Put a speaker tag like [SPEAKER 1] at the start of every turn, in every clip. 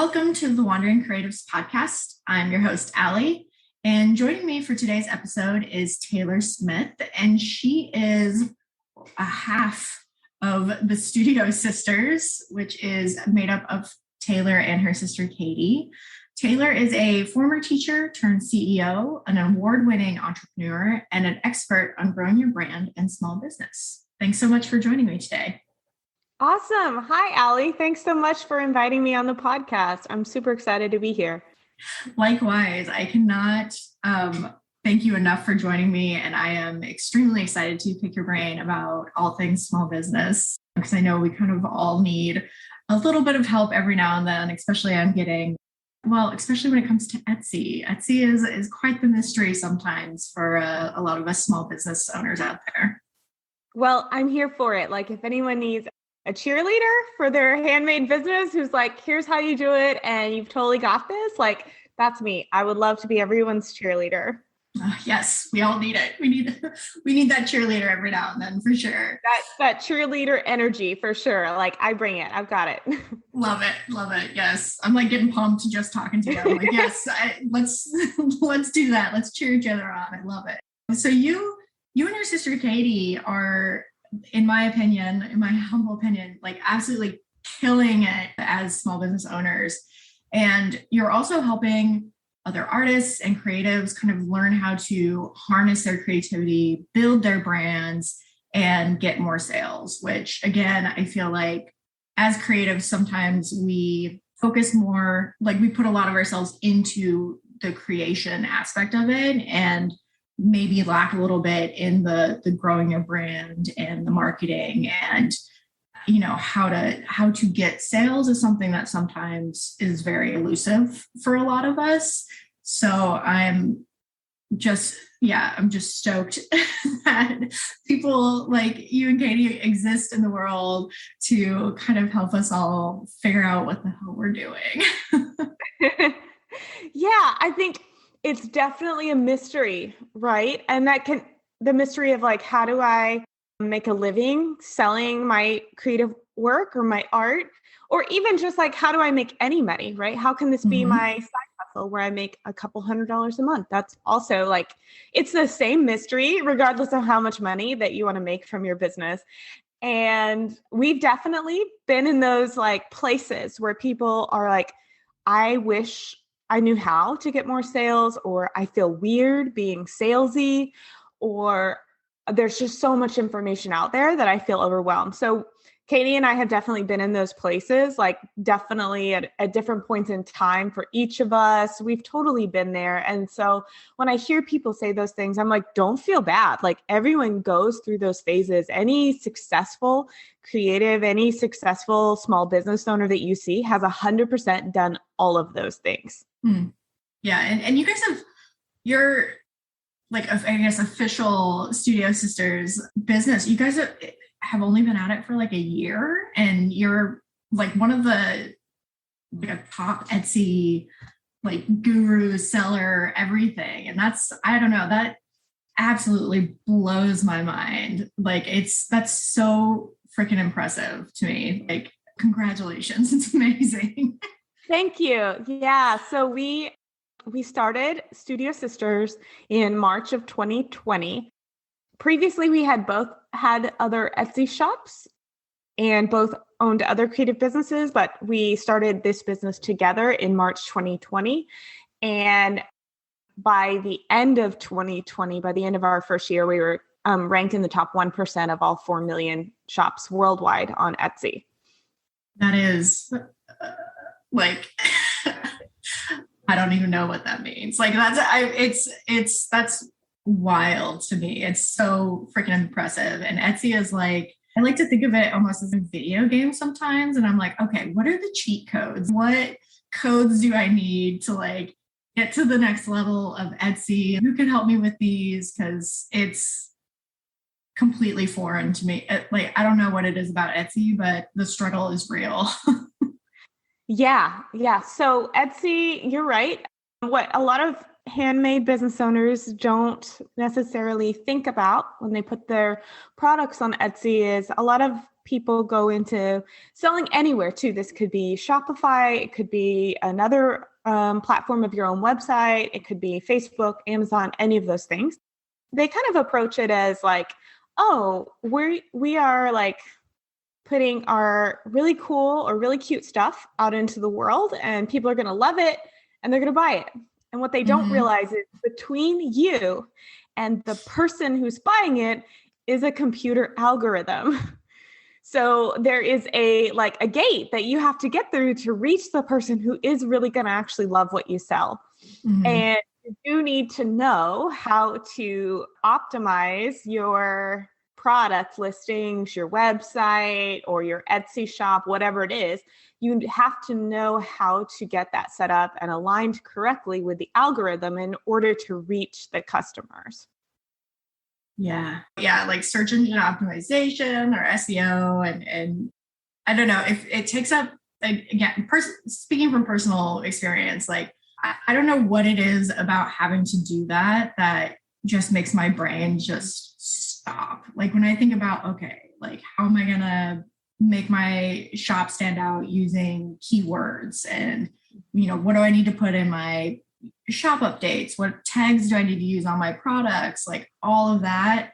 [SPEAKER 1] Welcome to the Wandering Creatives podcast. I'm your host, Allie, and joining me for today's episode is Taylor Smith, and she is a half of the Studio Sisters, which is made up of Taylor and her sister, Katie. Taylor is a former teacher turned CEO, an award-winning entrepreneur, and an expert on growing your brand and small business. Thanks so much for joining me today.
[SPEAKER 2] Awesome. Hi, Allie. Thanks so much for inviting me on the podcast. I'm super excited to be here.
[SPEAKER 1] Likewise, I cannot thank you enough for joining me, and I am extremely excited to pick your brain about all things small business, because I know we kind of all need a little bit of help every now and then, especially when it comes to Etsy. Etsy is quite the mystery sometimes for a lot of us small business owners out there.
[SPEAKER 2] Well, I'm here for it. Like, if anyone needs a cheerleader for their handmade business who's like, here's how you do it, and you've totally got this, like, that's me. I would love to be everyone's cheerleader.
[SPEAKER 1] Yes, we all need it. We need that cheerleader every now and then, for sure.
[SPEAKER 2] That cheerleader energy, for sure. Like, I bring it. I've got it.
[SPEAKER 1] Love it. Yes, I'm like getting pumped just talking to you. I'm like, yes, let's do that. Let's cheer each other on. I love it. So you and your sister Katie are, in my humble opinion, like absolutely killing it as small business owners. And you're also helping other artists and creatives kind of learn how to harness their creativity, build their brands, and get more sales, which again, I feel like as creatives, sometimes we focus more, like we put a lot of ourselves into the creation aspect of it and maybe lack a little bit in the growing your brand and the marketing, and how to get sales is something that sometimes is very elusive for a lot of us. So I'm just stoked that people like you and Katie exist in the world to kind of help us all figure out what the hell we're doing.
[SPEAKER 2] Yeah, I think it's definitely a mystery, right? And the mystery of like, how do I make a living selling my creative work or my art, or even just like, how do I make any money, right? How can this be my side hustle where I make a couple $100s a month? That's also like, it's the same mystery, regardless of how much money that you want to make from your business. And we've definitely been in those like places where people are like, I wish I knew how to get more sales, or I feel weird being salesy, or there's just so much information out there that I feel overwhelmed. So Katie and I have definitely been in those places, like definitely at different points in time for each of us. We've totally been there. And so when I hear people say those things, I'm like, don't feel bad. Like everyone goes through those phases. Any successful creative, any successful small business owner that you see has 100% done all of those things.
[SPEAKER 1] Yeah. And you guys you're like, I guess, official Studio Sisters business. You guys have only been at it for like a year, and you're like one of the like a top Etsy like guru, seller, everything. And I don't know, that absolutely blows my mind. Like that's so freaking impressive to me. Like, congratulations. It's amazing.
[SPEAKER 2] Thank you. Yeah. So we started Studio Sisters in March of 2020. Previously, we had both had other Etsy shops and both owned other creative businesses, but we started this business together in March 2020. And by the end of 2020, by the end of our first year, we were ranked in the top 1% of all 4 million shops worldwide on Etsy.
[SPEAKER 1] That is like... I don't even know what that means. Like that's wild to me. It's so freaking impressive. And Etsy is like, I like to think of it almost as a video game sometimes. And I'm like, okay, what are the cheat codes? What codes do I need to like get to the next level of Etsy? Who can help me with these? Because it's completely foreign to me. Like, I don't know what it is about Etsy, but the struggle is real.
[SPEAKER 2] Yeah. So Etsy, you're right. What a lot of handmade business owners don't necessarily think about when they put their products on Etsy is a lot of people go into selling anywhere too. This could be Shopify. It could be another platform of your own website. It could be Facebook, Amazon, any of those things. They kind of approach it as like, oh, we are like putting our really cool or really cute stuff out into the world, and people are going to love it and they're going to buy it. And what they don't realize is between you and the person who's buying it is a computer algorithm. So there is a gate that you have to get through to reach the person who is really going to actually love what you sell. And you do need to know how to optimize your product listings, your website, or your Etsy shop, whatever it is. You have to know how to get that set up and aligned correctly with the algorithm in order to reach the customers.
[SPEAKER 1] Yeah, like search engine optimization or SEO. And I don't know if it takes up, again, speaking from personal experience, like I don't know what it is about having to do that just makes my brain just stop. Like when I think about, okay, like how am I going to make my shop stand out using keywords, and, what do I need to put in my shop updates? What tags do I need to use on my products? Like all of that.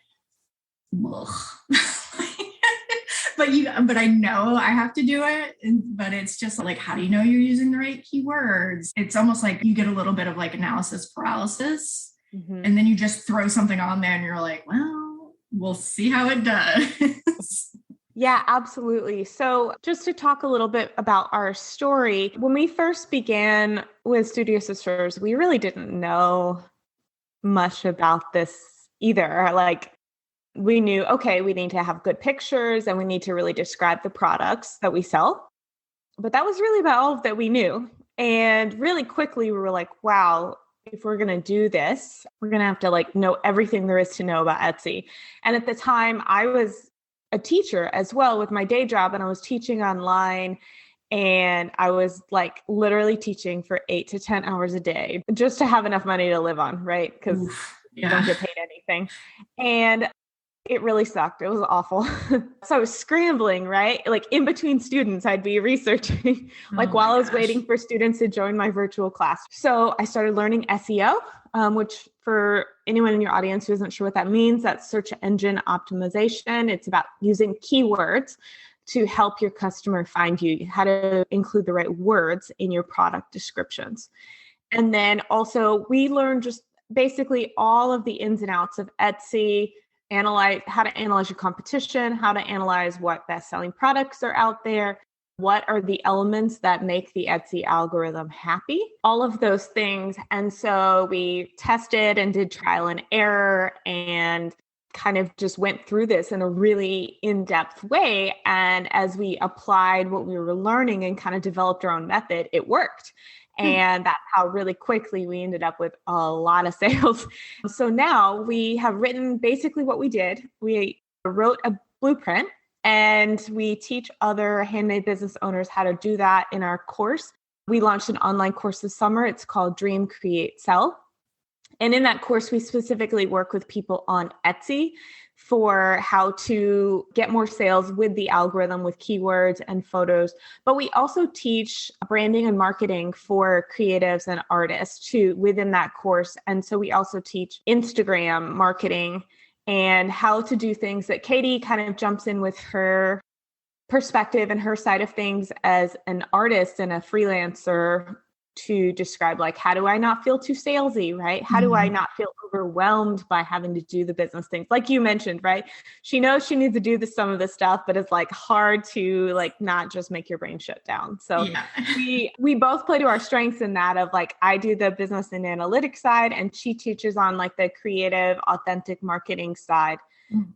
[SPEAKER 1] But I know I have to do it. But it's just like, how do you know you're using the right keywords? It's almost like you get a little bit of like analysis paralysis, and then you just throw something on there and you're like, well, we'll see how it does.
[SPEAKER 2] Yeah, absolutely. So just to talk a little bit about our story, when we first began with Studio Sisters, we really didn't know much about this either. Like we knew, okay, we need to have good pictures and we need to really describe the products that we sell. But that was really about all that we knew. And really quickly, we were like, wow, if we're going to do this, we're going to have to like know everything there is to know about Etsy. And at the time I was a teacher as well with my day job, and I was teaching online, and I was like literally teaching for 8 to 10 hours a day just to have enough money to live on, right? Because you don't get paid anything. And it really sucked. It was awful. So I was scrambling, right? Like in between students, I'd be researching, while I was waiting for students to join my virtual class. So I started learning SEO, which for anyone in your audience who isn't sure what that means, that's search engine optimization. It's about using keywords to help your customer find you, how to include the right words in your product descriptions. And then also we learned just basically all of the ins and outs of Etsy, how to analyze your competition, how to analyze what best-selling products are out there, what are the elements that make the Etsy algorithm happy, all of those things. And so we tested and did trial and error and kind of just went through this in a really in-depth way. And as we applied what we were learning and kind of developed our own method, it worked. And that's how really quickly we ended up with a lot of sales. So now we have written basically what we did. We wrote a blueprint, and we teach other handmade business owners how to do that in our course. We launched an online course this summer. It's called Dream, Create, Sell. And in that course, we specifically work with people on Etsy for how to get more sales with the algorithm, with keywords and photos. But we also teach branding and marketing for creatives and artists too within that course. And so we also teach Instagram marketing and how to do things that Katie kind of jumps in with her perspective and her side of things as an artist and a freelancer to describe, like, how do I not feel too salesy, right? How do I not feel overwhelmed by having to do the business things? Like you mentioned, right? She knows she needs to do some of this stuff, but it's like hard to like not just make your brain shut down. So we both play to our strengths in that of like, I do the business and analytics side, and she teaches on like the creative, authentic marketing side.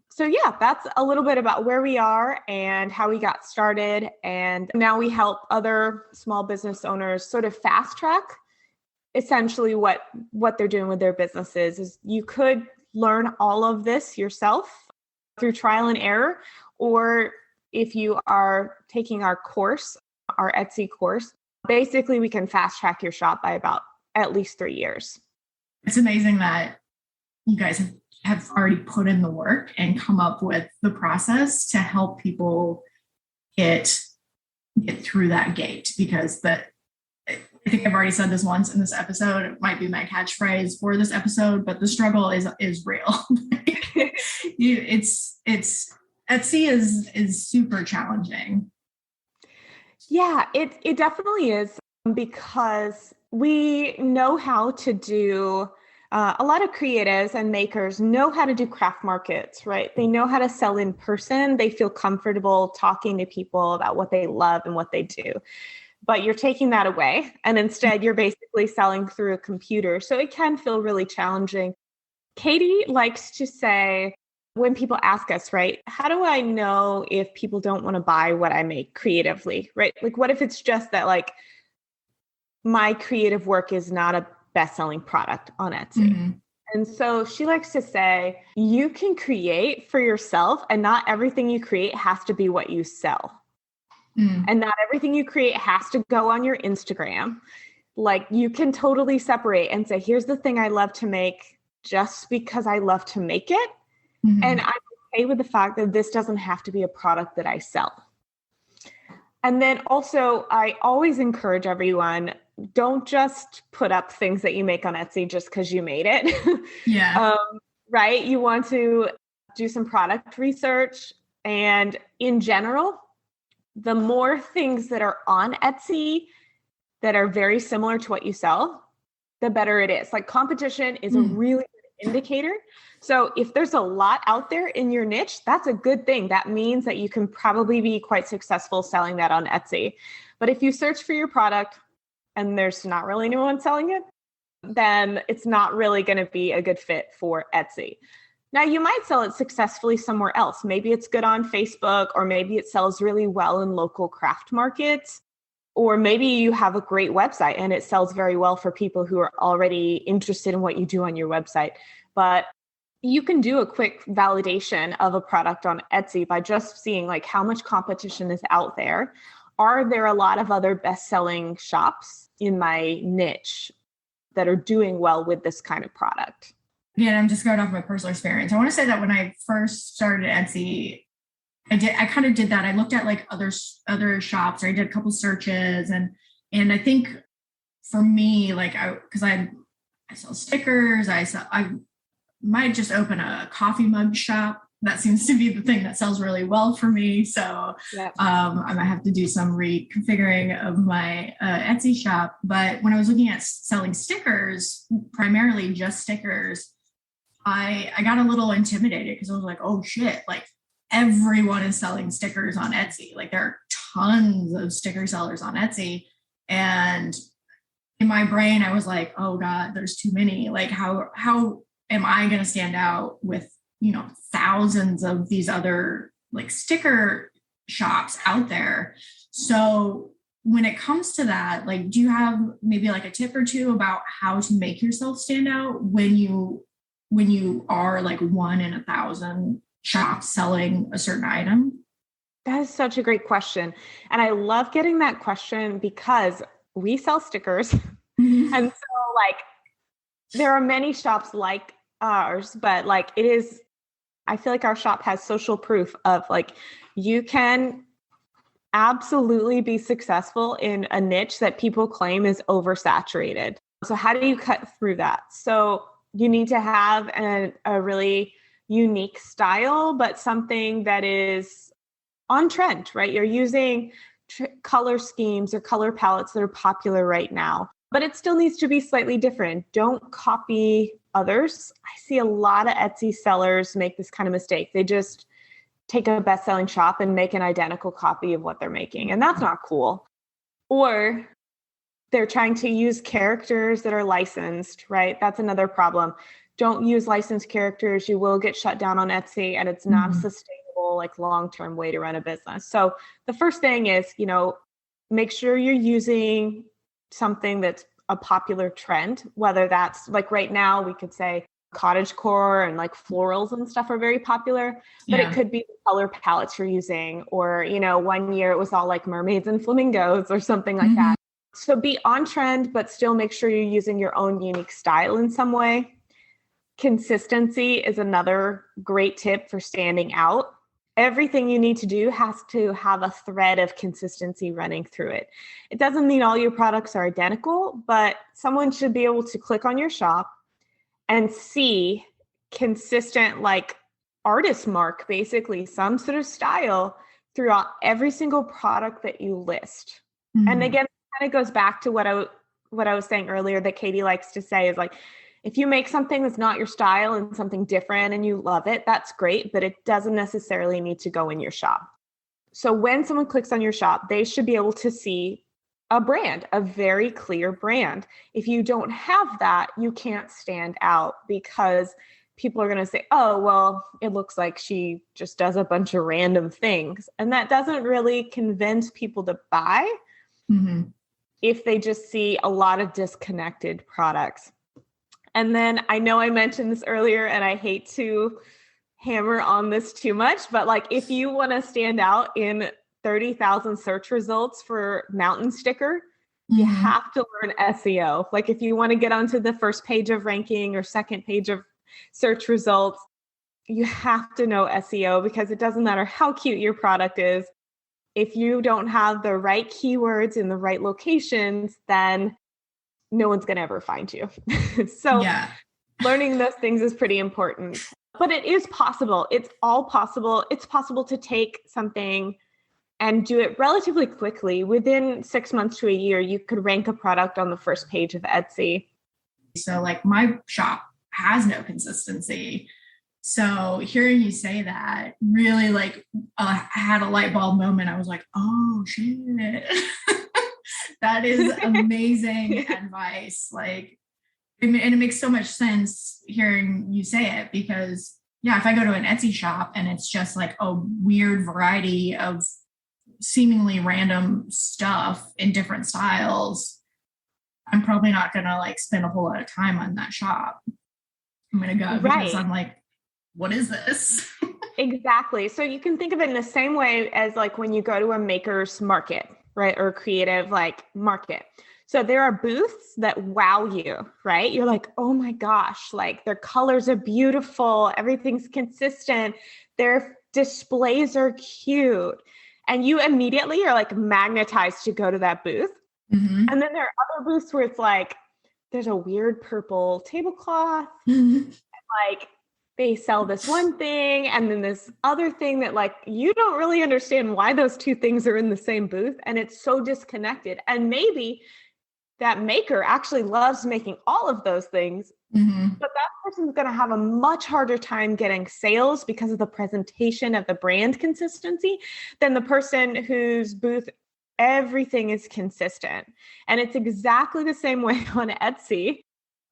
[SPEAKER 2] So yeah, that's a little bit about where we are and how we got started. And now we help other small business owners sort of fast track essentially what they're doing with their businesses. Is you could learn all of this yourself through trial and error, or if you are taking our course, our Etsy course, basically we can fast track your shop by about at least 3 years.
[SPEAKER 1] It's amazing that you guys have have already put in the work and come up with the process to help people get through that gate. Because I think I've already said this once in this episode, it might be my catchphrase for this episode, but the struggle is real. It's Etsy is super challenging.
[SPEAKER 2] Yeah, it definitely is, because we know how to do, a lot of creatives and makers know how to do craft markets, right? They know how to sell in person. They feel comfortable talking to people about what they love and what they do. But you're taking that away, and instead you're basically selling through a computer. So it can feel really challenging. Katie likes to say, when people ask us, right, how do I know if people don't want to buy what I make creatively, right? Like, what if it's just that, like, my creative work is not a best-selling product on Etsy? Mm-hmm. And so she likes to say, you can create for yourself, and not everything you create has to be what you sell. And not everything you create has to go on your Instagram. Like, you can totally separate and say, here's the thing I love to make just because I love to make it. Mm-hmm. And I'm okay with the fact that this doesn't have to be a product that I sell. And then also, I always encourage everyone, don't just put up things that you make on Etsy just because you made it.
[SPEAKER 1] Yeah.
[SPEAKER 2] Right? You want to do some product research. And in general, the more things that are on Etsy that are very similar to what you sell, the better it is. Like, competition is a really good indicator. So if there's a lot out there in your niche, that's a good thing. That means that you can probably be quite successful selling that on Etsy. But if you search for your product and there's not really anyone selling it, then it's not really going to be a good fit for Etsy. Now, you might sell it successfully somewhere else. Maybe it's good on Facebook, or maybe it sells really well in local craft markets, or maybe you have a great website and it sells very well for people who are already interested in what you do on your website. But you can do a quick validation of a product on Etsy by just seeing, like, how much competition is out there. Are there a lot of other best-selling shops in my niche that are doing well with this kind of product?
[SPEAKER 1] Again, I'm just going off my personal experience. I want to say that when I first started Etsy, I kind of did that. I looked at, like, other shops, or I did a couple searches, and I think for me, like, because I sell stickers, I might just open a coffee mug shop. That seems to be the thing that sells really well for me. So yep. I might have to do some reconfiguring of my Etsy shop. But when I was looking at selling stickers, primarily just stickers, I got a little intimidated, because I was like, oh shit, like, everyone is selling stickers on Etsy. Like, there are tons of sticker sellers on Etsy. And in my brain, I was like, oh God, there's too many. Like, how am I going to stand out with, thousands of these other, like, sticker shops out there? So when it comes to that, like, do you have maybe like a tip or two about how to make yourself stand out when you are like one in 1,000 shops selling a certain item?
[SPEAKER 2] That is such a great question. And I love getting that question, because we sell stickers. Mm-hmm. And so, like, there are many shops like ours, but, like, I feel like our shop has social proof of, like, you can absolutely be successful in a niche that people claim is oversaturated. So how do you cut through that? So you need to have a really unique style, but something that is on trend, right? You're using color schemes or color palettes that are popular right now, but it still needs to be slightly different. Don't copy others. I see a lot of Etsy sellers make this kind of mistake. They just take a best-selling shop and make an identical copy of what they're making, and that's not cool. Or they're trying to use characters that are licensed, right? That's another problem. Don't use licensed characters. You will get shut down on Etsy, and it's not a sustainable, like, long-term way to run a business. So the first thing is, make sure you're using something that's a popular trend, whether that's, like, right now we could say cottagecore and, like, florals and stuff are very popular, but it could be the color palettes you're using, or, one year it was all like mermaids and flamingos or something like that. So be on trend, but still make sure you're using your own unique style in some way. Consistency is another great tip for standing out. Everything you need to do has to have a thread of consistency running through it. It doesn't mean all your products are identical, but someone should be able to click on your shop and see consistent, like artist mark, basically some sort of style throughout every single product that you list. Mm-hmm. And again, it kind of goes back to what I was saying earlier that Katie likes to say is like, if you make something that's not your style and something different and you love it, that's great, but it doesn't necessarily need to go in your shop. So when someone clicks on your shop, they should be able to see a brand, a very clear brand. If you don't have that, you can't stand out because people are going to say, oh, well, it looks like she just does a bunch of random things. And that doesn't really convince people to buy if they just see a lot of disconnected products. And then I know I mentioned this earlier and I hate to hammer on this too much, but like if you want to stand out in 30,000 search results for mountain sticker, you have to learn SEO. Like if you want to get onto the first page of ranking or second page of search results, you have to know SEO because it doesn't matter how cute your product is. If you don't have the right keywords in the right locations, then no one's going to ever find you. So learning those things is pretty important, but it is possible. It's all possible. It's possible to take something and do it relatively quickly. Within 6 months to a year, you could rank a product on the first page of Etsy.
[SPEAKER 1] So like my shop has no consistency. So hearing you say that really like I had a light bulb moment. I was like, oh shit. That is amazing advice. Like, and it makes so much sense hearing you say it because if I go to an Etsy shop and it's just like a weird variety of seemingly random stuff in different styles, I'm probably not going to like spend a whole lot of time on that shop. I'm going to go because I'm like, what is this?
[SPEAKER 2] Exactly. So you can think of it in the same way as like when you go to a maker's market, right? Or creative like market. So there are booths that wow you, right? You're like, oh my gosh, like their colors are beautiful. Everything's consistent. Their displays are cute. And you immediately are like magnetized to go to that booth. And then there are other booths where it's like, there's a weird purple tablecloth. And like they sell this one thing and then this other thing that like, you don't really understand why those two things are in the same booth. And it's so disconnected. And maybe that maker actually loves making all of those things, but that person's going to have a much harder time getting sales because of the presentation of the brand consistency than the person whose booth everything is consistent. And it's exactly the same way on Etsy.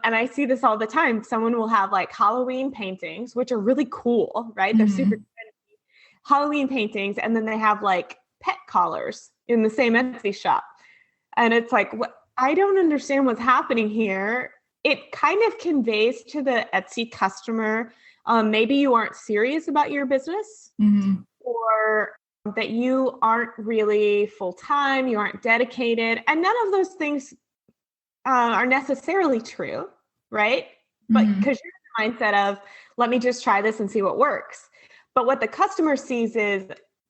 [SPEAKER 2] And I see this all the time. Someone will have like Halloween paintings, which are really cool, right? They're super trendy Halloween paintings. And then they have like pet collars in the same Etsy shop. And it's like, what? I don't understand what's happening here. It kind of conveys to the Etsy customer, maybe you aren't serious about your business or that you aren't really full-time, you aren't dedicated. And none of those things are necessarily true, right? But because you're in the mindset of, let me just try this and see what works. But what the customer sees is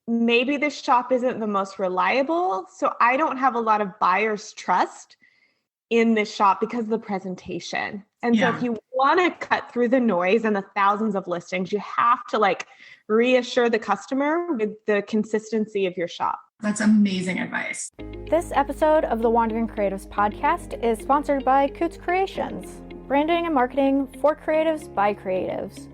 [SPEAKER 2] maybe this shop isn't the most reliable. So I don't have a lot of buyer's trust in this shop because of the presentation. And so if you want to cut through the noise and the thousands of listings, you have to like reassure the customer with the consistency of your shop.
[SPEAKER 1] That's amazing advice.
[SPEAKER 3] This episode of the Wandering Creatives podcast is sponsored by Coots Creations, branding and marketing for creatives by creatives.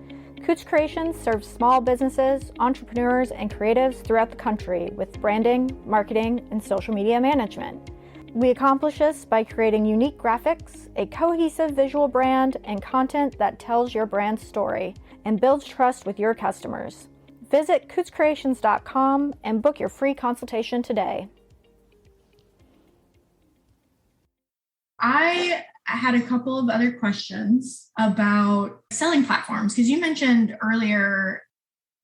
[SPEAKER 3] Coots Creations serves small businesses, entrepreneurs, and creatives throughout the country with branding, marketing, and social media management. We accomplish this by creating unique graphics, a cohesive visual brand, and content that tells your brand's story and builds trust with your customers. Visit cootscreations.com and book your free consultation today.
[SPEAKER 1] I had a couple of other questions about selling platforms because you mentioned earlier,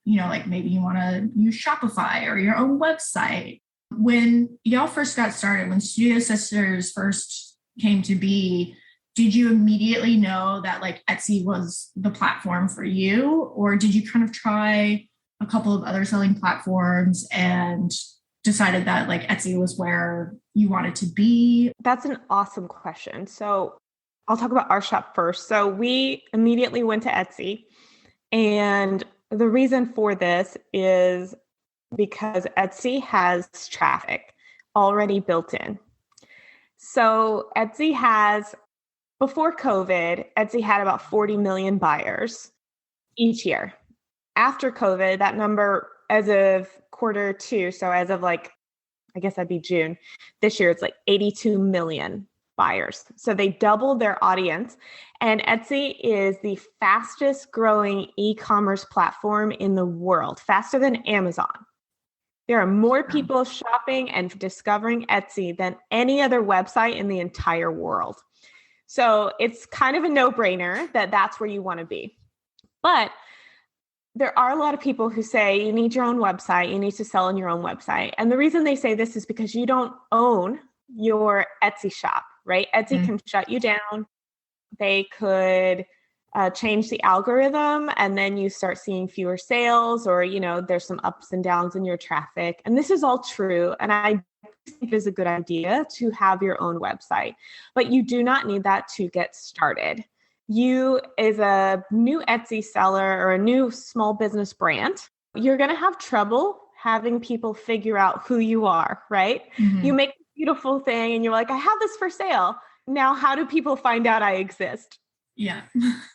[SPEAKER 1] like maybe you want to use Shopify or your own website. When y'all first got started, when Studio Sisters first came to be, did you immediately know that like Etsy was the platform for you, or did you kind of try a couple of other selling platforms and decided that like Etsy was where you wanted to be?
[SPEAKER 2] That's an awesome question. So I'll talk about our shop first. So we immediately went to Etsy, and the reason for this is because Etsy has traffic already built in. So Etsy has, before COVID, Etsy had about 40 million buyers each year. After COVID, that number as of quarter two, so as of like, I guess that'd be June, this year, it's like 82 million buyers. So they doubled their audience. And Etsy is the fastest growing e-commerce platform in the world, faster than Amazon. There are more people shopping and discovering Etsy than any other website in the entire world. So it's kind of a no-brainer that that's where you want to be. But there are a lot of people who say you need your own website, you need to sell on your own website. And the reason they say this is because you don't own your Etsy shop, right? Etsy can shut you down. They could change the algorithm, and then you start seeing fewer sales, or, you know, there's some ups and downs in your traffic. And this is all true. And I think it is a good idea to have your own website, but you do not need that to get started. You, as a new Etsy seller or a new small business brand, you're going to have trouble having people figure out who you are, right? Mm-hmm. You make a beautiful thing and you're like, I have this for sale. Now, how do people find out I exist?
[SPEAKER 1] Yeah.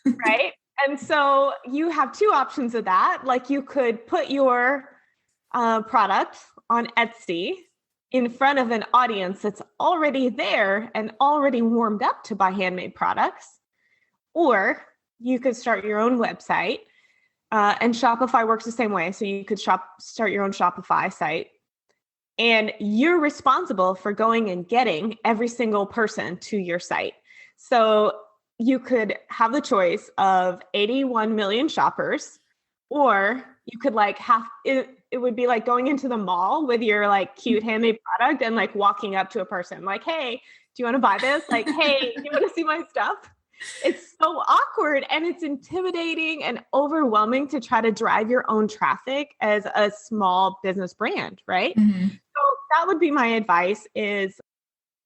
[SPEAKER 2] Right. And so you have two options of that. Like, you could put your product on Etsy in front of an audience that's already there and already warmed up to buy handmade products. Or you could start your own website, and Shopify works the same way. So you could start your own Shopify site, and you're responsible for going and getting every single person to your site. So you could have the choice of 81 million shoppers, or you could like it would be like going into the mall with your like cute handmade product and like walking up to a person like, hey, do you want to buy this? Like, hey, do you want to see my stuff? It's so awkward and it's intimidating and overwhelming to try to drive your own traffic as a small business brand, right? Mm-hmm. So that would be my advice is,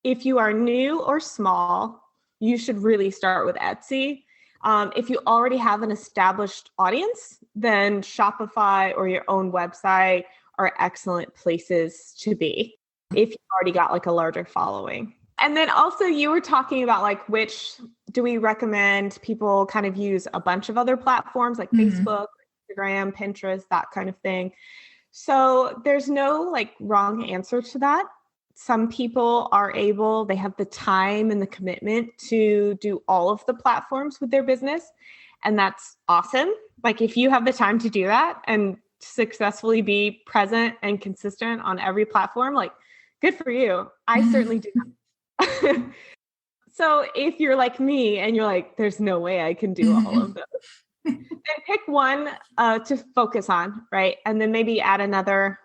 [SPEAKER 2] if you are new or small, you should really start with Etsy. If you already have an established audience, then Shopify or your own website are excellent places to be if you've already got like a larger following. And then also you were talking about like, which do we recommend people kind of use a bunch of other platforms like Facebook, Instagram, Pinterest, that kind of thing. So there's no like wrong answer to that. Some people they have the time and the commitment to do all of the platforms with their business. And that's awesome. Like, if you have the time to do that and successfully be present and consistent on every platform, like, good for you. I certainly do not. So if you're like me and you're like, there's no way I can do all of those, then pick one to focus on, right? And then maybe add another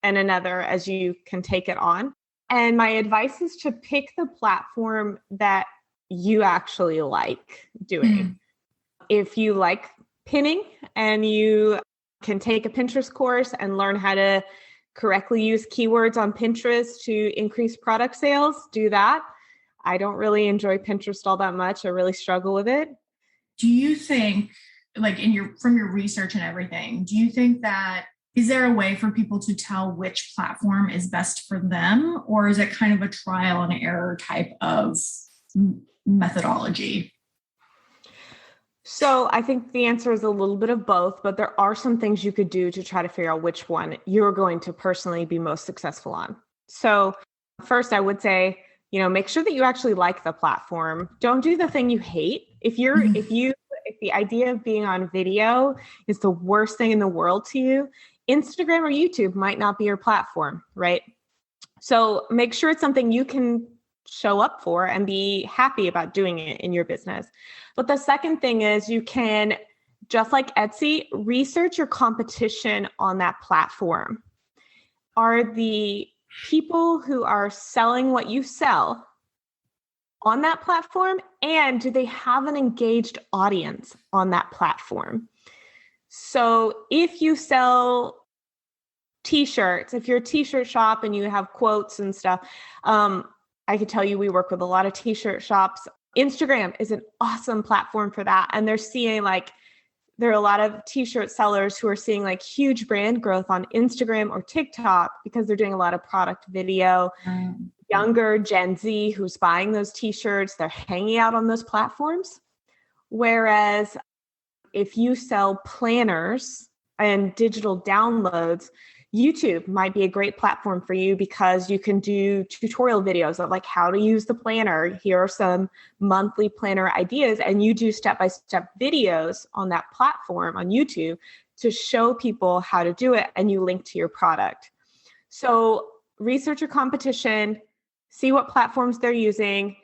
[SPEAKER 2] and another as you can take it on. And my advice is to pick the platform that you actually like doing. If you like pinning and you can take a Pinterest course and learn how to correctly use keywords on Pinterest to increase product sales, do that. I don't really enjoy Pinterest all that much. I really struggle with it.
[SPEAKER 1] Do you think, like from your research and everything, do you think that, is there a way for people to tell which platform is best for them? Or is it kind of a trial and error type of methodology?
[SPEAKER 2] So I think the answer is a little bit of both, but there are some things you could do to try to figure out which one you're going to personally be most successful on. So first, I would say, make sure that you actually like the platform. Don't do the thing you hate. If the idea of being on video is the worst thing in the world to you, Instagram or YouTube might not be your platform, right? So make sure it's something you can show up for and be happy about doing it in your business. But the second thing is, you can, just like Etsy, research your competition on that platform. Are the people who are selling what you sell, on that platform? And do they have an engaged audience on that platform? So if you sell t-shirts, if you're a t-shirt shop and you have quotes and stuff, I could tell you we work with a lot of t-shirt shops. Instagram is an awesome platform for that. And they're seeing there are a lot of t-shirt sellers who are seeing huge brand growth on Instagram or TikTok because they're doing a lot of product video. Younger Gen Z who's buying those t-shirts, they're hanging out on those platforms. Whereas if you sell planners and digital downloads, YouTube might be a great platform for you because you can do tutorial videos of how to use the planner. Here are some monthly planner ideas, and you do step-by-step videos on that platform on YouTube to show people how to do it, and you link to your product. So research your competition, see what platforms they're using,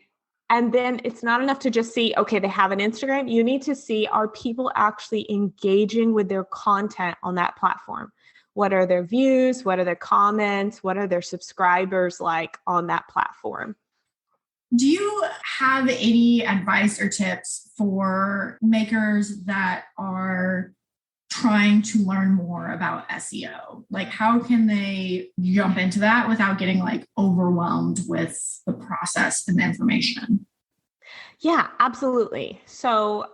[SPEAKER 2] and then it's not enough to just see, okay, they have an Instagram. You need to see, are people actually engaging with their content on that platform? What are their views? What are their comments? What are their subscribers like on that platform?
[SPEAKER 1] Do you have any advice or tips for makers that are trying to learn more about SEO? How can they jump into that without getting overwhelmed with the process and the information?
[SPEAKER 2] Yeah, absolutely. So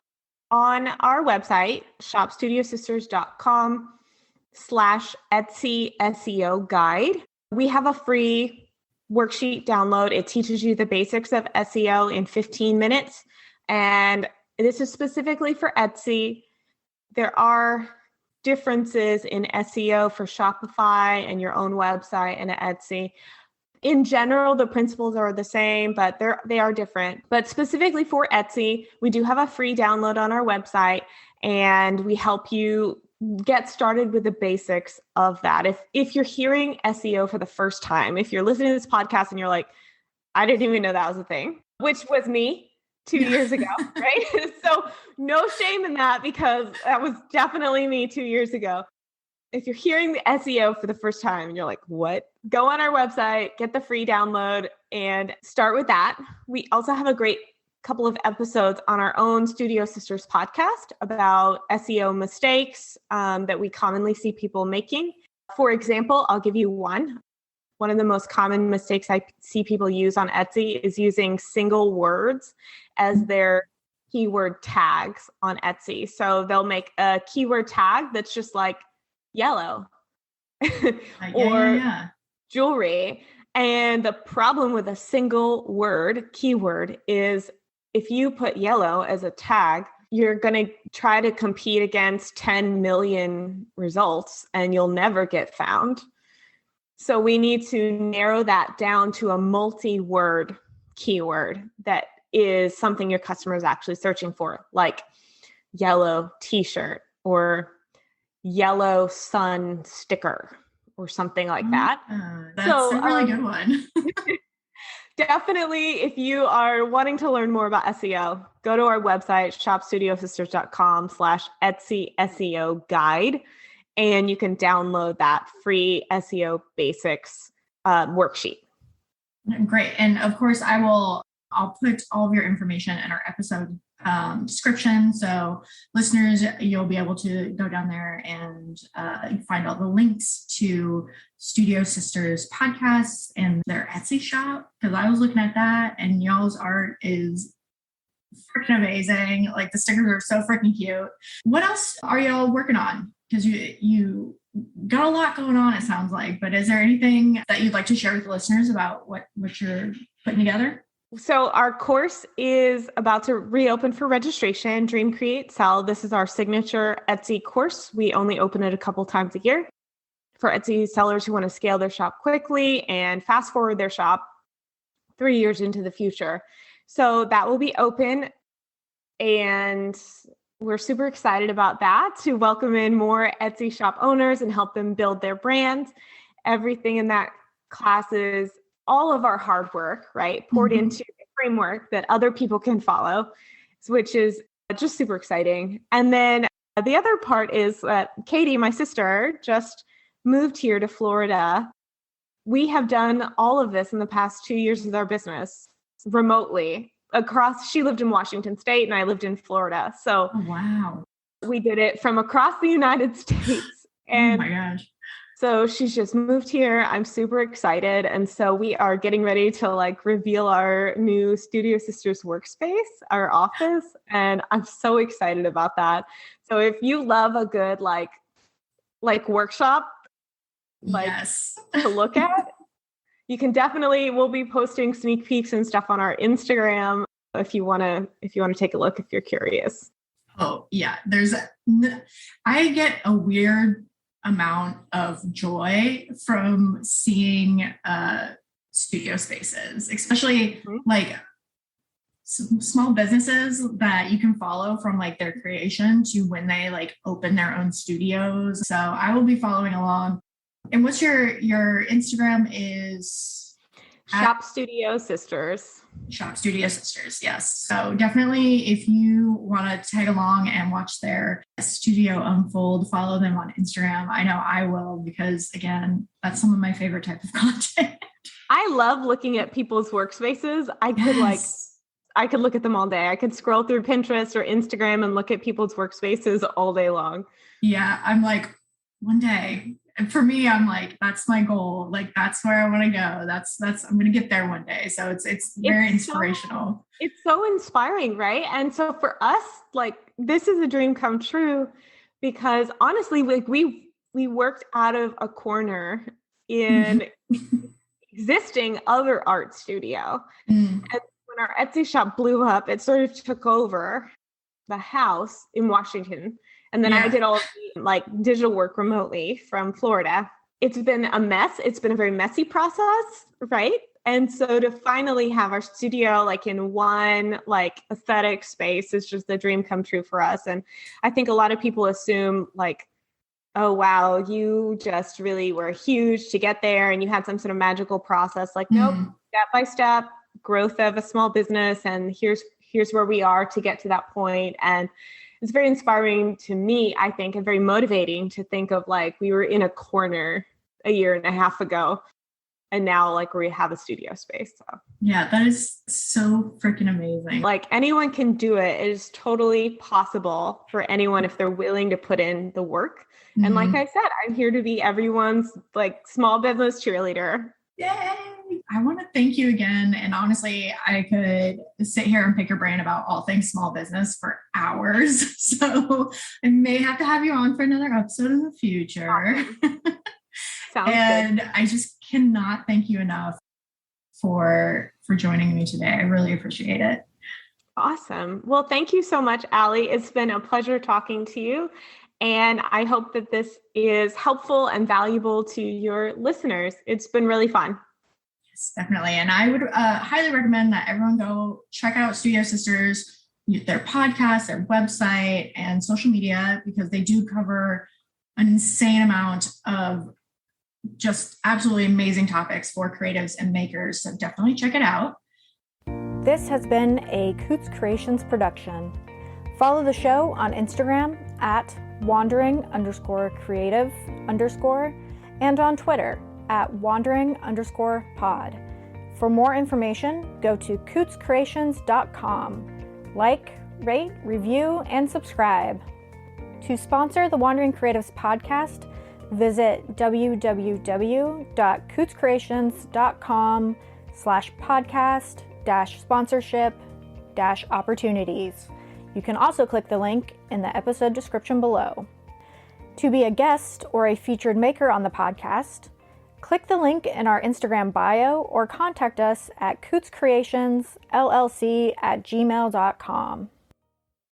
[SPEAKER 2] on our website, shopstudiosisters.com/Etsy SEO guide, we have a free worksheet download. It teaches you the basics of SEO in 15 minutes. And this is specifically for Etsy. There are differences in SEO for Shopify and your own website and Etsy. In general, the principles are the same, but they are different. But specifically for Etsy, we do have a free download on our website, and we help you get started with the basics of that. If you're hearing SEO for the first time, if you're listening to this podcast and you're like, I didn't even know that was a thing, which was me 2 years ago, right? So no shame in that, because that was definitely me 2 years ago. If you're hearing the SEO for the first time and you're like, what? Go on our website, get the free download, and start with that. We also have a great couple of episodes on our own Studio Sisters podcast about SEO mistakes that we commonly see people making. For example, I'll give you one. One of the most common mistakes I see people use on Etsy is using single words as their keyword tags on Etsy. So they'll make a keyword tag that's just yellow or jewelry. And the problem with a single word keyword is if you put yellow as a tag, you're going to try to compete against 10 million results and you'll never get found. So we need to narrow that down to a multi-word keyword that is something your customer is actually searching for, like yellow t-shirt or yellow sun sticker or something like that.
[SPEAKER 1] That's a really good one.
[SPEAKER 2] Definitely, if you are wanting to learn more about SEO, go to our website, shopstudiosisters.com/Etsy SEO guide, and you can download that free SEO basics worksheet.
[SPEAKER 1] Great. And of course, I'll put all of your information in our episode description. So listeners, you'll be able to go down there and find all the links to Studio Sisters podcasts and their Etsy shop. Because I was looking at that and y'all's art is freaking amazing. The stickers are so freaking cute. What else are y'all working on? Because you got a lot going on, it sounds like. But is there anything that you'd like to share with the listeners about what you're putting together?
[SPEAKER 2] So our course is about to reopen for registration, Dream, Create, Sell. This is our signature Etsy course. We only open it a couple times a year for Etsy sellers who want to scale their shop quickly and fast forward their shop 3 years into the future. So that will be open, and we're super excited about that, to welcome in more Etsy shop owners and help them build their brands. Everything in that class is all of our hard work, right? Poured into a framework that other people can follow, which is just super exciting. And then the other part is that Katie, my sister, just moved here to Florida. We have done all of this in the past 2 years with our business remotely. she lived in Washington State and I lived in Florida. So
[SPEAKER 1] Oh, wow.
[SPEAKER 2] we did it from across the United States. And
[SPEAKER 1] oh my gosh.
[SPEAKER 2] so she's just moved here. I'm super excited. And so we are getting ready to like reveal our new Studio Sisters workspace, our office. And I'm so excited about that. So if you love a good like workshop, like
[SPEAKER 1] Yes.
[SPEAKER 2] to look at, you can definitely, we'll be posting sneak peeks and stuff on our Instagram if you want to take a look, if you're curious.
[SPEAKER 1] Oh yeah. I get a weird amount of joy from seeing studio spaces, especially like small businesses that you can follow from like their creation to when they like open their own studios. So I will be following along. And what's your Instagram is?
[SPEAKER 2] Shop Studio Sisters.
[SPEAKER 1] Shop Studio Sisters, yes. So definitely if you want to tag along and watch their studio unfold, follow them on Instagram. I know I will, because again, that's some of my favorite type of content.
[SPEAKER 2] I love looking at people's workspaces. I could look at them all day. I could scroll through Pinterest or Instagram and look at people's workspaces all day long.
[SPEAKER 1] Yeah, I'm like, one day. And for me, I'm like, that's my goal. Like, that's where I want to go. I'm going to get there one day. So it's very inspirational.
[SPEAKER 2] It's so inspiring, right? And so for us, like, this is a dream come true, because honestly, like we worked out of a corner in existing other art studio. And when our Etsy shop blew up, it sort of took over the house in Washington. And then I did all of the like digital work remotely from Florida. It's been a mess. It's been a very messy process, right? And so to finally have our studio like in one like aesthetic space is just the dream come true for us. And I think a lot of people assume like, oh, wow, you just really were huge to get there and you had some sort of magical process. Like, nope, step by step growth of a small business. And here's where we are to get to that point. And it's very inspiring to me, I think, and very motivating to think of like we were in a corner a year and a half ago, and now like we have a studio space. So
[SPEAKER 1] yeah, that is so freaking amazing.
[SPEAKER 2] Like anyone can do it. It is totally possible for anyone if they're willing to put in the work. And like I said, I'm here to be everyone's like small business cheerleader.
[SPEAKER 1] Yay! I want to thank you again. And honestly, I could sit here and pick your brain about all things small business for hours. So I may have to have you on for another episode in the future.
[SPEAKER 2] Awesome. Sounds
[SPEAKER 1] and
[SPEAKER 2] good.
[SPEAKER 1] I just cannot thank you enough for joining me today. I really appreciate it.
[SPEAKER 2] Awesome. Well, thank you so much, Allie. It's been a pleasure talking to you. And I hope that this is helpful and valuable to your listeners. It's been really fun.
[SPEAKER 1] Yes, definitely. And I would highly recommend that everyone go check out Studio Sisters, their podcast, their website, and social media, because they do cover an insane amount of just absolutely amazing topics for creatives and makers. So definitely check it out.
[SPEAKER 3] This has been a Coots Creations production. Follow the show on Instagram at wandering_creative_ and on Twitter at wandering_pod. For more information, go to cootscreations.com. Like, rate, review, and subscribe. To sponsor the Wandering Creatives podcast, visit www.cootscreations.com/podcast-sponsorship-opportunities. You can also click the link in the episode description below. To be a guest or a featured maker on the podcast, click the link in our Instagram bio or contact us at cootscreationsllc@gmail.com.